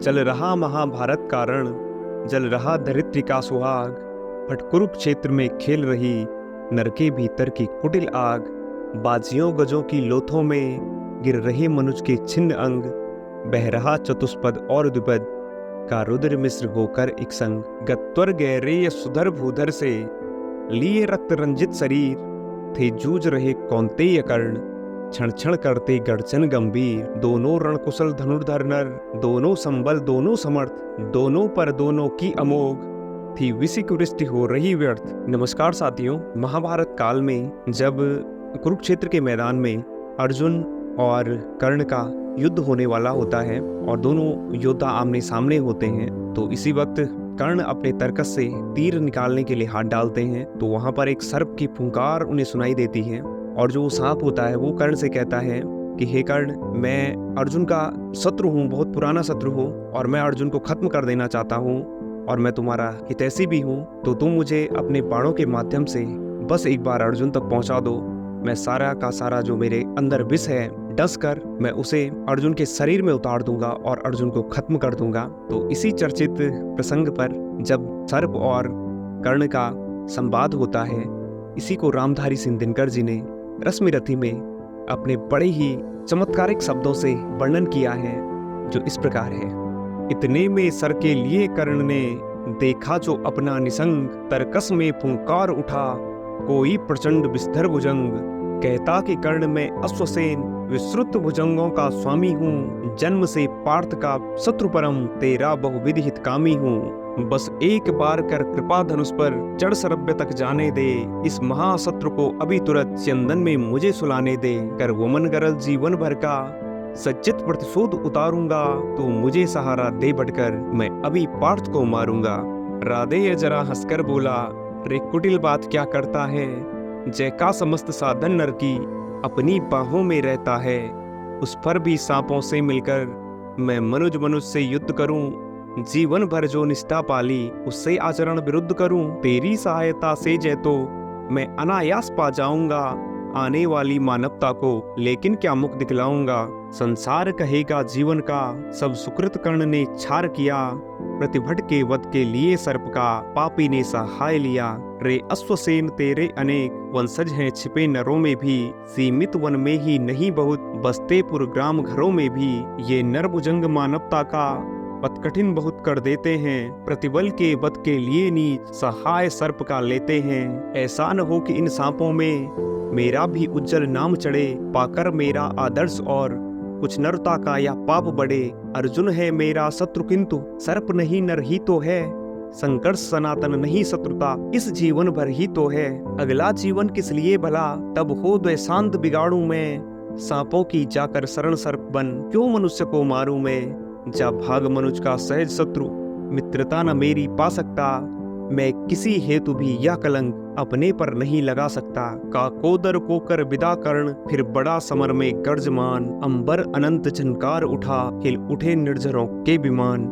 चल रहा महाभारत का रण, जल रहा धरित्री का सुहाग। फट कुरुक्षेत्र में खेल रही नर के भीतर की कुटिल आग। बाजियों गजों की लोथों में गिर रहे मनुज के छिन्न अंग। बह रहा चतुष्पद और द्विपद का रुद्र मिश्र होकर एक संग। गत्वर गहरे सुधर भूधर से लिए रक्त रंजित शरीर, थे जूझ रहे कौन्तेय कर्ण, क्षण क्षण करते गर्जन गंभीर। दोनों रणकुशल धनुर्धर नर, दोनों संबल दोनों समर्थ, दोनों पर दोनों की अमोघ, थी विसिक वृष्टि हो रही व्यर्थ। नमस्कार साथियों, महाभारत काल में जब कुरुक्षेत्र के मैदान में अर्जुन और कर्ण का युद्ध होने वाला होता है और दोनों योद्धा आमने सामने होते हैं, तो इसी वक्त कर्ण अपने तरकस से तीर निकालने के लिए हाथ डालते हैं तो वहां पर एक सर्प की फुंकार उन्हें सुनाई देती है। और जो सांप होता है वो कर्ण से कहता है कि हे कर्ण, मैं अर्जुन का शत्रु हूँ, बहुत पुराना शत्रु हूँ और मैं अर्जुन को खत्म कर देना चाहता हूँ और मैं तुम्हारा हितैषी भी हूँ, तो तुम मुझे अपने बाणों के माध्यम से बस एक बार अर्जुन तक पहुंचा दो। मैं सारा का सारा जो मेरे अंदर विष है डस कर मैं उसे अर्जुन के शरीर में उतार दूंगा और अर्जुन को खत्म कर दूंगा। तो इसी चर्चित प्रसंग पर जब सर्प और कर्ण का संवाद होता है, इसी को रामधारी सिंह दिनकर जी ने रश्मिरथी में अपने बड़े ही चमत्कारिक शब्दों से वर्णन किया है, जो इस प्रकार है। इतने में सर के लिए कर्ण ने देखा जो अपना निसंग, तरकस में फुंकार उठा कोई प्रचंड विस्तर भुजंग। कहता कि कर्ण में अश्वसेन विस्तृत भुजंगों का स्वामी हूँ, जन्म से पार्थ का शत्रु परम, तेरा बहुविध हितकामी हूँ। बस एक बार कर कृपा धनुष पर चढ़ सरभ्य तक जाने दे, इस महाशत्रु को अभी तुरंत चंदन में मुझे सुलाने दे। कर वमन गरल जीवन भर का सच्चित प्रतिशोध उतारूंगा, तो मुझे सहारा दे बढ़कर मैं अभी पार्थ को मारूंगा। राधेय जरा हंसकर बोला, रे कुटिल बात क्या करता है, जय का समस्त साधन नर की अपनी बाहों में रहता है। उस पर भी सांपों से मिलकर मैं मनुज से युद्ध करूं, जीवन भर जो निष्ठा पाली उससे आचरण विरुद्ध करूं। तेरी सहायता से जय तो मैं अनायास पा जाऊंगा, आने वाली मानवता को लेकिन क्या मुख दिखलाऊंगा। संसार कहेगा जीवन का सब सुकृत कर्ण ने छार किया, प्रतिभट के वध के लिए सर्प का पापी ने सहाय लिया। रे अश्वसेन तेरे अनेक वंशज हैं छिपे नरों में भी, सीमित वन में ही नहीं बहुत बसते पुरग्राम घरों में भी। ये नर भुजंग मानवता का पथ कठिन बहुत कर देते हैं, प्रतिबल के वध के लिए नीच सहाय सर्प का लेते हैं। ऐसा न हो कि इन सांपों में मेरा भी उज्जवल नाम चढ़े, पाकर मेरा आदर्श और कुछ नरता का या पाप बढ़े। अर्जुन है मेरा शत्रु किंतु सर्प नहीं, नर ही तो है। संघर्ष सनातन नहीं शत्रुता, इस जीवन भर ही तो है। अगला जीवन किस लिए भला, तब हो द्वैसांत बिगाड़ू मैं। सांपों की जाकर शरण सर्प बन, क्यों मनुष्य को मारूं मैं। जा भाग मनुज का सहज शत्रु, मित्रता न मेरी पा सकता। मैं किसी हेतु भी यह कलंक अपने पर नहीं लगा सकता। काकोदर को कर विदा कर्ण, फिर बड़ा समर में गर्जमान। अंबर अनंत झनकार उठा, हिल उठे निर्झरों के विमान।